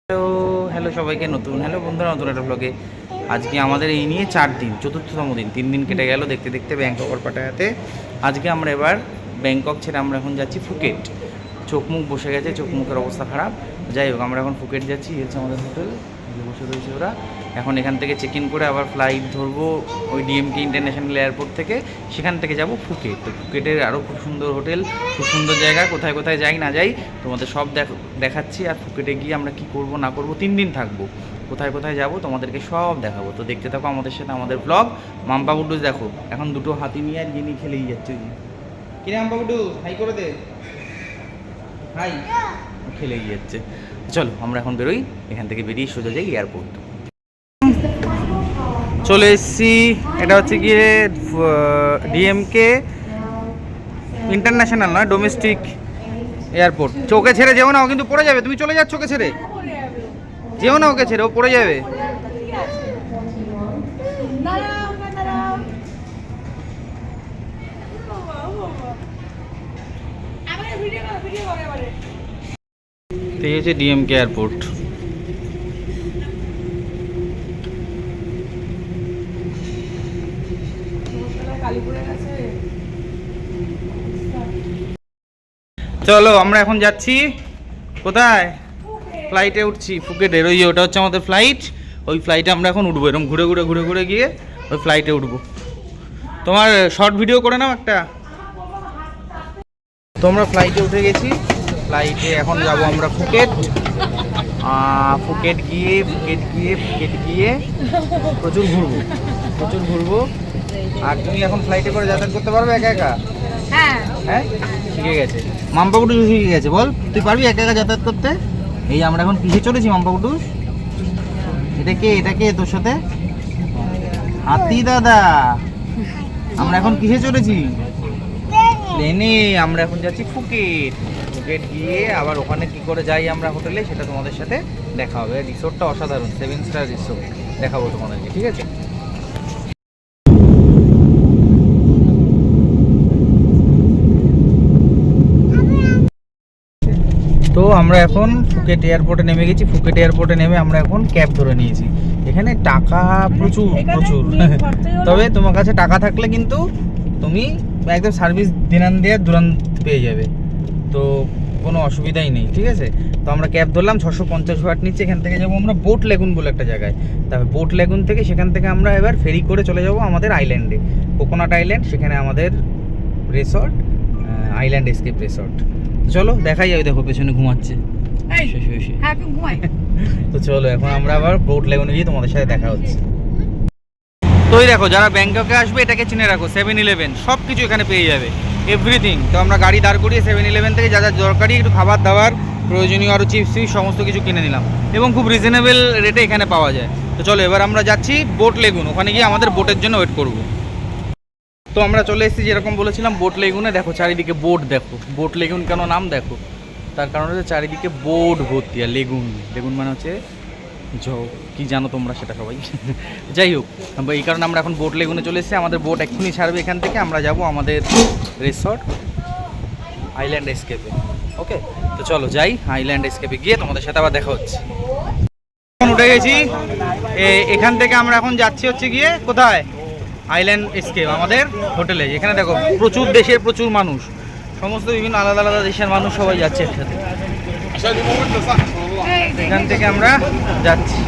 Hello hello সবাইকে hello বন্ধুরা, নতুন একটা ব্লগে। আজকে আমাদের এই নিয়ে 4 দিন, চতুর্থতম দিন। 3 দিন কেটে গেল দেখতে দেখতে ব্যাংকক আর পাটায়াতে। আজকে আমরা এবার ব্যাংকক ছেড়ে আমরা এখন যাচ্ছি ফুকেট। চোখ মুখ বসে গেছে, চোখ মুখের অবস্থা খারাপ। যাই হোক, আমরা এখন ফুকেট যাচ্ছি। এই হচ্ছে আমাদের হোটেল, বসে রয়েছে ওরা। এখন এখান থেকে চেক ইন করে আবার ফ্লাইট ধরবো ওই ডিএমকে ইন্টারন্যাশনাল এয়ারপোর্ট থেকে। সেখান থেকে যাব ফুকেট। তো ফুকেটের আরও খুব সুন্দর হোটেল, খুব সুন্দর জায়গা, কোথায় কোথায় যাই না যাই তোমাদের সব দেখাচ্ছি। আর ফুকেটে গিয়ে আমরা কি করব না করব, 3 দিন থাকবো, কোথায় কোথায় যাব তোমাদেরকে সব দেখাবো। তো দেখতে থাকো আমাদের সাথে আমাদের ব্লগ। মাম্পা গুড্ডু দেখো এখন দুটো হাতি নিয়ে আর গিয়ে খেলেই যাচ্ছে। কিরে মাম্পা গুড্ডু, হাই করে দে, হাই। খেলে যাচ্ছে। চলো আমরা এখন বেরোই, এখান থেকে বেরিয়ে সোজা যাই এয়ারপোর্ট। চলে এসেছি, এটা হচ্ছে গিয়ে ডিএমকে ইন্টারন্যাশনাল নয়, ডোমেস্টিক এয়ারপোর্ট। ওকে ছেড়ে যেও না, ও কিন্তু পড়ে যাবে। তুমি চলে যাচ্ছ, ওকে ছেড়ে যেও না, ওকে ছেড়ে ও পড়ে যাবে। এই হচ্ছে ডিএমকে এয়ারপোর্ট। চলো আমরা এখন যাচ্ছি কোথায়, ফ্লাইটে উঠছি ফুকেটের। ওই ওটা হচ্ছে আমাদের ফ্লাইট, ওই ফ্লাইটে আমরা এখন উঠবো। এরকম ঘুরে ঘুরে ঘুরে ঘুরে গিয়ে ওই ফ্লাইটে উঠবো। তোমার শর্ট ভিডিও করে নাও একটা। তোমরা ফ্লাইটে উঠে গেছি, ফ্লাইটে এখন যাব আমরা ফুকেট। ফুকেট গিয়ে প্রচুর ঘুরবো। আর তুমি এখন ফ্লাইটে করে যাতায়াত করতে পারবে একা একা? হ্যাঁ শিখে গেছে মাম্পা কুটু, শিখে গেছে। বল তুই পারবি একা একা যাতায়াত করতে? এই আমরা এখন কিসে চলেছি মাম্পা কুটু? এটা কে তোর সাথে? হাতি দাদা। আমরা এখন কিসে চলেছি? প্লেনে। আমরা এখন যাচ্ছি ফুকেট গিয়ে আবার ওখানে কি করে যাই আমরা হোটেলে, সেটা তোমাদের সাথে দেখা হবে। রিসোর্টটা অসাধারণ, 7 স্টার রিসোর্ট, দেখাবো তোমাদেরকে, ঠিক আছে? তো আমরা এখন ফুকেট এয়ারপোর্টে নেমে গেছি। ফুকেট এয়ারপোর্টে নেমে আমরা এখন ক্যাব ধরে নিয়েছি। এখানে টাকা প্রচুর, তবে তোমার কাছে টাকা থাকলে কিন্তু তুমি একদম সার্ভিস দিনান দিয়ে দুরান্ত পেয়ে যাবে, তো কোনো অসুবিধাই নেই, ঠিক আছে? তো আমরা ক্যাব ধরলাম, 650 ওয়াট নিচ্ছে। এখান থেকে যাবো আমরা বোট লেগুন বলে একটা জায়গায়। তারপর বোট লেগুন থেকে সেখান থেকে আমরা এবার ফেরি করে চলে যাব আমাদের আইল্যান্ডে, কোকোনাট আইল্যান্ড। সেখানে আমাদের রিসর্ট, আইল্যান্ড এসকেপ রিসর্ট। চলো দেখাই যাবে, দেখো পেছনে ঘুমাচ্ছে। তো চলো এখন আমরা আবার বোট লেগুনে গিয়ে তোমাদের সাথে দেখা হচ্ছে। তো এই দেখো, যারা ব্যাংককে আসবে এটাকে চিনে রাখো, 7-Eleven সব কিছু এখানে পেয়ে যাবে, এভরিথিং। তো আমরা গাড়ি দাঁড় করিয়ে 7-Eleven থেকে যা যা দরকারি একটু খাবার দাবার, প্রয়োজনীয় আরও চিপস সমস্ত কিছু কিনে নিলাম, এবং খুব রিজনেবল রেটে এখানে পাওয়া যায়। তো চলো এবার আমরা যাচ্ছি বোট লেগুন, ওখানে গিয়ে আমাদের বোটের জন্য ওয়েট করব। তো আমরা চলে এসেছি, যেরকম বলেছিলাম, বোট লেগুনে। দেখো চারিদিকে বোট, দেখো বোট লেগুন কেন নাম দেখো, তার কারণ হচ্ছে চারিদিকে বোট ভর্তি। আর লেগুন মানে হচ্ছে কি জানো তোমরা সেটা সবাই। যাই হোক, এই কারণে আমরা এখন বোট লেগুনে চলে এসেছি। আমাদের বোট এক্ষুনি ছাড়বে এখান থেকে, আমরা যাব আমাদের রিসর্ট আইল্যান্ড এসকেপে। ওকে, তো চলো যাই, আইল্যান্ড এসকেপে গিয়ে তোমাদের সাথে আবার দেখা হচ্ছে। এখন উঠে গেছি, এখান থেকে আমরা এখন যাচ্ছি হচ্ছে গিয়ে কোথায়, আইল্যান্ড এসকেপ আমাদের হোটেলে। এখানে দেখো প্রচুর দেশের প্রচুর মানুষ, সমস্ত বিভিন্ন আলাদা আলাদা দেশের মানুষ সবাই যাচ্ছে একসাথে। এখান থেকে আমরা যাচ্ছি।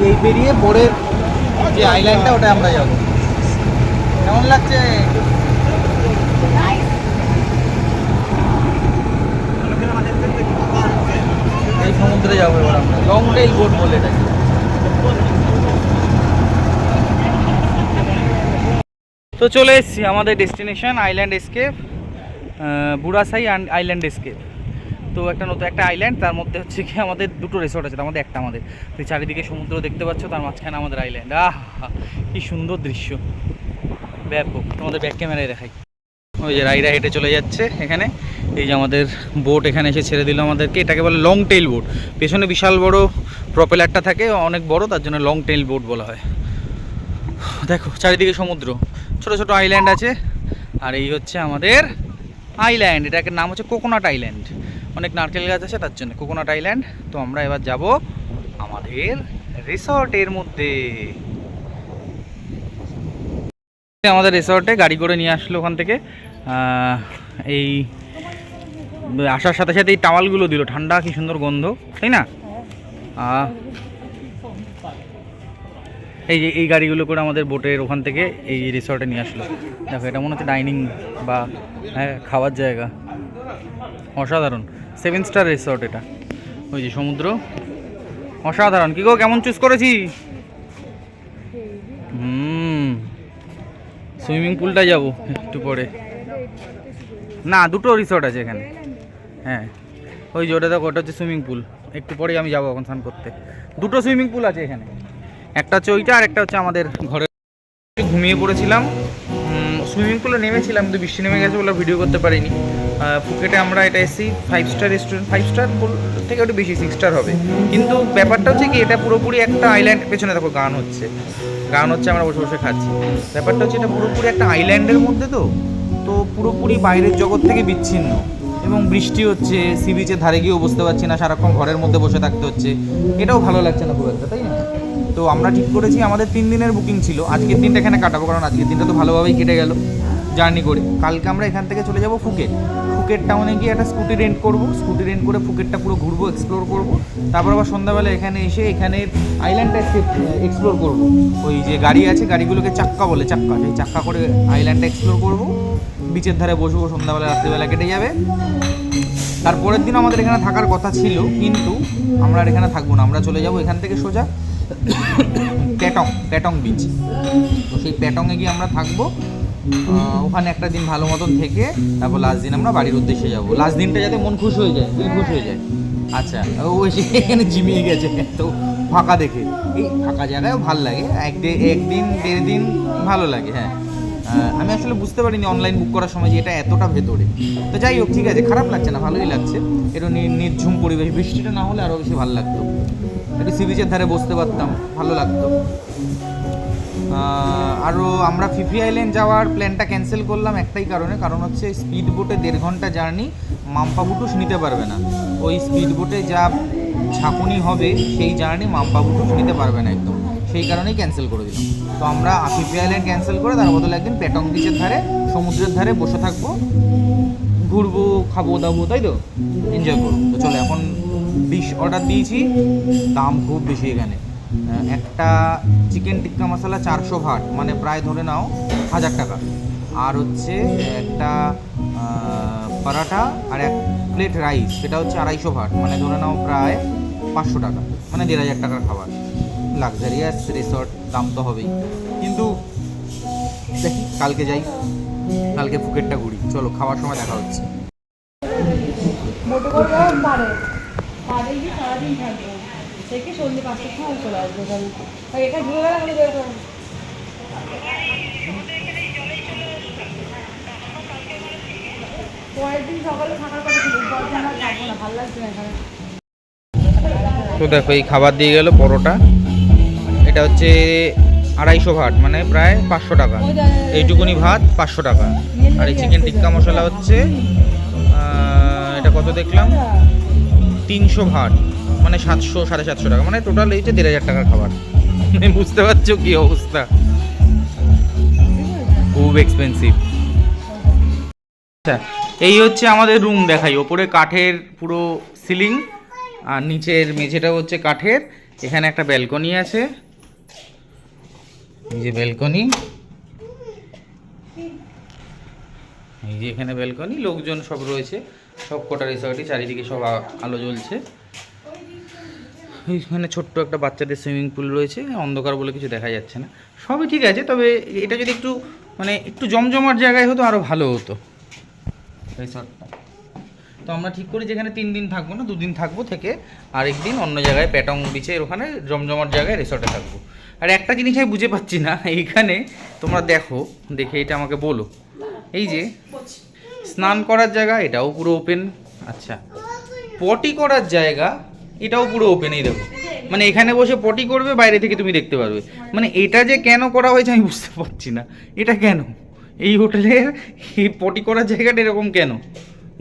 এই পেরিয়ে বোর্ডের যে আইল্যান্ডটা, ওটা আমরা যাবো। কেমন লাগছে? এই সমুদ্রে যাবো এবার আমরা, লং টেইল বোট বলে এটাকে। তো চলে এসেছি আমাদের destination island escape, Burasai island escape. তো একটা আইল্যান্ড, তার মধ্যে হচ্ছে কি আমাদের দুটো রিসর্ট আছে, তার মধ্যে একটা আমাদের। তো চারিদিকে সমুদ্র দেখতে পাচ্ছ, তার মাঝখানে আমাদের আইল্যান্ড। কি সুন্দর দৃশ্য, ব্যাপক। তোমাদের ব্যাক ক্যামেরায় দেখাই। ওই যে রাইডা হেঁটে চলে যাচ্ছে এখানে। এই যে আমাদের বোট এখানে এসে ছেড়ে দিল আমাদেরকে। এটাকে বলে লং টেইল বোট, পেছনে বিশাল বড় প্রপেলারটা থাকে, অনেক বড়, তার জন্য লং টেইল বোট বলা হয়। দেখো চারিদিকে সমুদ্র, ছোট ছোট আইল্যান্ড আছে, আর এই হচ্ছে আমাদের আইল্যান্ড, এটাকে নাম হচ্ছে কোকোনাট আইল্যান্ড। অনেক নারকেল গাছ আছে তার জন্য কোকোনাট আইল্যান্ড। তো আমরা এবার যাব আমাদের রিসর্টের মধ্যে। আমাদের রিসর্টে গাড়ি করে নিয়ে আসলো ওখান থেকে। এই আসার সাথে সাথে এই টাওয়ালগুলো দিল, ঠান্ডা কি সুন্দর গন্ধ, তাই না? এই যে এই গাড়িগুলো করে আমাদের বোটের ওখান থেকে এই রিসর্টে নিয়ে আসলো। দেখো এটা মনে হচ্ছে ডাইনিং বা হ্যাঁ খাওয়ার জায়গা, অসাধারণ। 7 স্টার রিসর্ট এটা। ওই যে সমুদ্র, অসাধারণ। কি গো কেমন চুজ করেছি? সুইমিং পুলটা যাব একটু পরে। না, দুটো রিসর্ট আছে এখানে। হ্যাঁ ওই যে ওটা দেখো, ওটা হচ্ছে সুইমিং পুল। একটু পরেই আমি যাবো এখন স্নান করতে। দুটো সুইমিং পুল আছে এখানে, একটা হচ্ছে ওইটা আর একটা হচ্ছে আমাদের ঘরে। ঘুমিয়ে পড়েছিলাম, সুইমিং পুলে নেমেছিলাম কিন্তু বৃষ্টি নেমে গেছে বলে ভিডিও করতে পারিনি। ফুকেটে আমরা এটা এসেছি 5 স্টার রেস্টুরেন্ট, 5 স্টার থেকে একটু বেশি 6 স্টার হবে। কিন্তু ব্যাপারটা হচ্ছে কি, এটা পুরোপুরি একটা আইল্যান্ড। পেছনে দেখো গান হচ্ছে, আমরা বসে বসে খাচ্ছি। ব্যাপারটা হচ্ছে এটা পুরোপুরি একটা আইল্যান্ডের মধ্যে, তো তো পুরোপুরি বাইরের জগৎ থেকে বিচ্ছিন্ন। এবং বৃষ্টি হচ্ছে, সি বিচের ধারে গিয়েও বসতে পারছি না, সারাক্ষণ ঘরের মধ্যে বসে থাকতে হচ্ছে। এটাও ভালো লাগছে না খুব একটা, তাই না? তো আমরা ঠিক করেছি, আমাদের 3 দিনের বুকিং ছিল, আজকের দিনটা এখানে কাটাবো, কারণ আজকের দিনটা তো ভালোভাবেই কেটে গেল জার্নি করে। কালকে আমরা এখান থেকে চলে যাব ফুকেট। ফুকেট টাউনে গিয়ে একটা স্কুটি রেন্ট করব, স্কুটি রেন্ট করে ফুকেটটা পুরো ঘুরবো, এক্সপ্লোর করব। তারপর আবার সন্ধ্যাবেলা এখানে এসে এখানের আইল্যান্ডটা এক্সপ্লোর করব। ওই যে গাড়ি আছে, গাড়িগুলোকে চাক্কা বলে, চাক্কা, সেই চাক্কা করে আইল্যান্ডটা এক্সপ্লোর করব। বিচের ধারে বসবো, সন্ধ্যাবেলা রাত্রিবেলা কেটে যাবে। তারপরের দিন আমাদের এখানে থাকার কথা ছিল, কিন্তু আমরা আর এখানে থাকবো না। আমরা চলে যাব এখান থেকে সোজা প্যাটং বিচ। তো সেই প্যাটংয়ে গিয়ে আমরা থাকবো, ওখানে একটা দিন ভালো মতন থেকে তারপর লাস্ট দিন আমরা বাড়ির উদ্দেশ্যে যাব। লাস্ট দিনটা যাতে মন খুশ হয়ে যায়, দিল খুশ হয়ে যায়। আচ্ছা, ও এসে এখানে জিমিয়ে গেছে তো ফাঁকা দেখে। এই ফাঁকা জায়গায়ও ভালো লাগে, একদিন 1.5 দিন ভালো লাগে। হ্যাঁ, আমি আসলে বুঝতে পারিনি অনলাইন বুক করার সময় যে এটা এতটা ভেতরে। তো যাই হোক, ঠিক আছে, খারাপ লাগছে না, ভালোই লাগছে। একটু নির্ঝুম পরিবেশ, বৃষ্টিটা না হলে আরও বেশি ভালো লাগতো। একটু সি বিচের ধারে বসতে পারতাম, ভালো লাগতো। আরও আমরা ফিফি আইল্যান্ড যাওয়ার প্ল্যানটা ক্যান্সেল করলাম একটাই কারণে, কারণ হচ্ছে স্পিড বোটে 1.5 ঘন্টা জার্নি, মাম্পাবুটুস নিতে পারবে না। ওই স্পিড বোটে যা ঝাঁকুনি হবে সেই জার্নি মাম্পাবুটুস নিতে পারবে না একদম, সেই কারণেই ক্যান্সেল করে দিলাম। তো আমরা ফিফি আইল্যান্ড ক্যান্সেল করে তার বদলে একদিন প্যাটং বিচের ধারে, সমুদ্রের ধারে বসে থাকবো, ঘুরবো, খাবো দাবো, তাই তো এনজয় করবো। তো চলো, এখন ডিশ অর্ডার দিয়েছি, দাম খুব বেশি এখানে। একটা চিকেন টিক্কা মশলা 400 ভাট, মানে প্রায় ধরে নাও 1000 টাকা। আর হচ্ছে একটা পরাঠা আর 1 প্লেট রাইস, সেটা হচ্ছে 250 ভাট, মানে ধরে নাও প্রায় 500 টাকা, মানে 1500 টাকার খাবার। লাক্সারিয়াস রিসর্ট, দাম তো হবেই। কিন্তু দেখি কালকে যাই, কালকে ফুকেটটা ঘুরি। চলো, খাওয়ার সময় দেখা হচ্ছে। থেকে সন্ধ্যে 5টার সময় চলে আসবো। এটা ঘুরে গেলে আমাদের বের করবো। পরের দিন সকালে থাকার কথা ছিল, আমার থাকবো না, ভালো লাগছে না এখানে। তো দেখো, এই খাবার দিয়ে গেল পরোটা, এটা হচ্ছে 250 ভাট, মানে প্রায় 500 টাকা। এইটুকুনি ভাত 500 টাকা। আর এই চিকেন টিক্কা মশলা হচ্ছে এটা কত দেখলাম, 300 ভাট, মানে 700 750 টাকা, মানে টোটাল এই যে 1500 টাকার খাবার। বুঝতে পারছো কি অবস্থা, খুব এক্সপেন্সিভ। আচ্ছা, এই হচ্ছে আমাদের রুম, দেখাই। ওপরে কাঠের পুরো সিলিং, আর নিচের মেঝেটা হচ্ছে কাঠের। এখানে একটা ব্যালকনি আছে, এই যে ব্যালকনি, এই যে এখানে ব্যালকনি, লোকজন সব রয়েছে, সব কটা রিসর্টই, চারিদিকে সব আলো জ্বলছে। এইখানে ছোট্ট একটা বাচ্চাদের সুইমিং পুল রয়েছে, অন্ধকার বলে কিছু দেখা যাচ্ছে না, সবই ঠিক আছে। তবে এটা যদি একটু মানে একটু জমজমাট জায়গায় হতো আরও ভালো হতো রিসর্টটা। তো আমরা ঠিক করি যেখানে 3 দিন থাকবো না, 2 দিন থাকবো, থেকে আরেক দিন অন্য জায়গায় প্যাটং বিচের ওখানে জমজমাট জায়গায় রিসর্টে থাকবো। আর একটা জিনিস আমি বুঝে পাচ্ছি না, এইখানে তোমরা দেখো, দেখে এটা আমাকে বলো, এই যে স্নান করার জায়গা এটাও পুরো ওপেন, আচ্ছা পটি করার জায়গা এটাও পুরো ওপেন। এই দেখো, মানে এখানে বসে পটি করবে, বাইরে থেকে তুমি দেখতে পারবে। মানে এটা যে কেন করা হয়েছে আমি বুঝতে পারছি না, এটা কেন, এই হোটেলের এই পটি করার জায়গাটা এরকম কেন,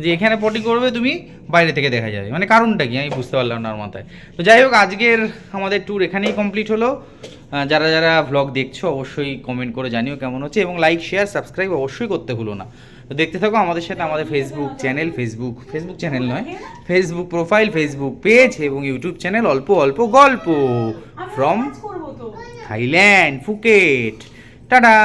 যে এখানে পটি করবে তুমি বাইরে থেকে দেখা যাবে, মানে কারণটা কি আমি বুঝতে পারলাম না ওর মাথায়। তো যাই হোক, আজকের আমাদের ট্যুর এখানেই কমপ্লিট হলো। যারা যারা ভ্লগ দেখছো অবশ্যই কমেন্ট করে জানিও কেমন হচ্ছে, এবং লাইক শেয়ার সাবস্ক্রাইব অবশ্যই করতে ভুলো না। তো দেখতে থাকো আমাদের সাথে আমাদের ফেসবুক চ্যানেল, ফেসবুক চ্যানেল নয়, ফেসবুক প্রোফাইল, ফেসবুক পেজ এবং ইউটিউব চ্যানেল অল্প অল্প গল্প ফ্রম করবো তো থাইল্যান্ড ফুকেট। টাটা।